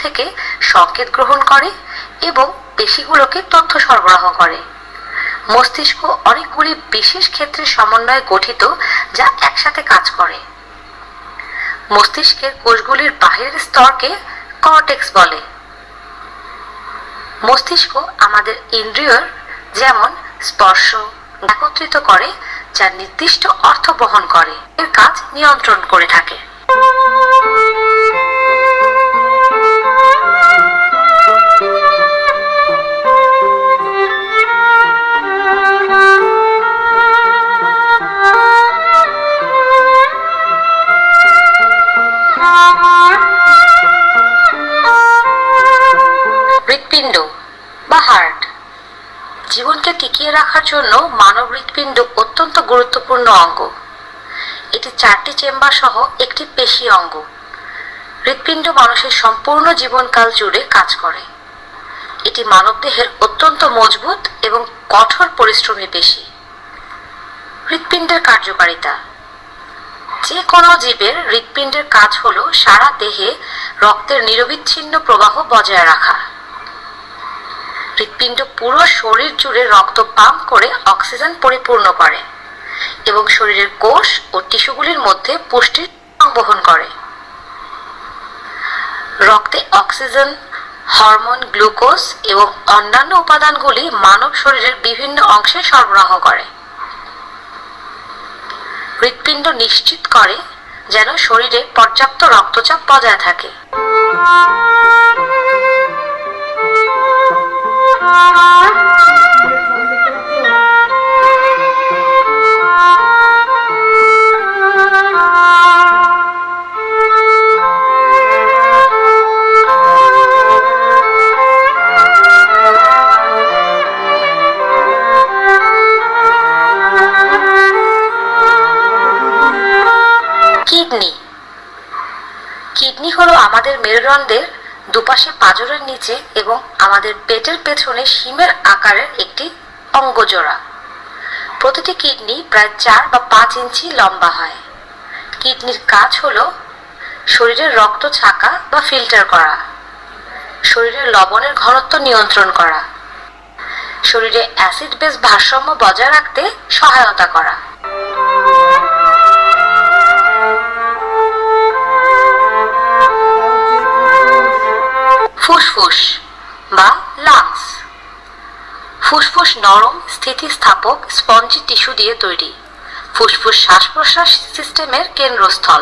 থেকে সংকেত গ্রহণ করে এবং পেশিগুলোকে তথ্য সরবরাহ করে। মস্তিষ্ক অনেকগুলি বিশেষ ক্ষেত্রের সমন্বয়ে গঠিত যা একসাথে কাজ করে। মস্তিষ্কের কোষগুলির বাহিরের স্তরকে কর্টেক্স বলে। মস্তিষ্ক আমাদের ইন্দ্রিয়র যেমন স্পর্শ একত্রিত করে যা নির্দিষ্ট অর্থ বহন করে, এর কাজ নিয়ন্ত্রণ করে থাকে। হৃৎপিণ্ড বা হার্ট জীবনকে টিকিয়ে রাখার জন্য মানব হৃৎপিণ্ড অত্যন্ত গুরুত্বপূর্ণ অঙ্গ। এটি 4টি চেম্বার সহ একটি পেশি অঙ্গ। হৃৎপিণ্ড মানুষের সম্পূর্ণ জীবনকাল জুড়ে কাজ করে। এটি মানবদেহের অত্যন্ত মজবুত এবং কঠোর পরিশ্রমী পেশি। হৃৎপিণ্ডের কার্যকারিতা। যে কোনো জীবের হৃৎপিণ্ডের কাজ হলো সারা দেহে রক্তের নিরবিচ্ছিন্ন প্রবাহ বজায় রাখা। হৃৎপিণ্ড পুরো শরীর জুড়ে রক্ত পাম্প করে অক্সিজেন পরিপূর্ণ করে এবং শরীরের কোষ ও টিস্যুগুলির মধ্যে পুষ্টির সংবহন করে। রক্তে অক্সিজেন, হরমোন, গ্লুকোজ এবং অন্যান্য উপাদানগুলি মানব শরীরের বিভিন্ন অংশে সরবরাহ করে। হৃৎপিণ্ড নিশ্চিত করে যেন শরীরে পর্যাপ্ত রক্তচাপ বজায় থাকে। কিডনি। কিডনি হলো আমাদের মেরুদণ্ডের দুপাশে পাঁজরের নিচে এবং আমাদের পেটের পেছনে শিমের আকারের একটি অঙ্গজোড়া। প্রতিটি কিডনি প্রায় 4 বা 5 ইঞ্চি লম্বা হয়। কিডনির কাজ হলো শরীরের রক্ত ছাঁকা বা ফিল্টার করা, শরীরের লবণের ঘনত্ব নিয়ন্ত্রণ করা, শরীরে অ্যাসিড বেস ভারসাম্য বজায় রাখতে সহায়তা করা। ফুসফুস বা লাংস। ফুসফুস নরম স্থিতিস্থাপক স্পঞ্জি টিস্যু দিয়ে তৈরি। ফুসফুস শ্বাস প্রশ্বাস সিস্টেমের কেন্দ্রস্থল।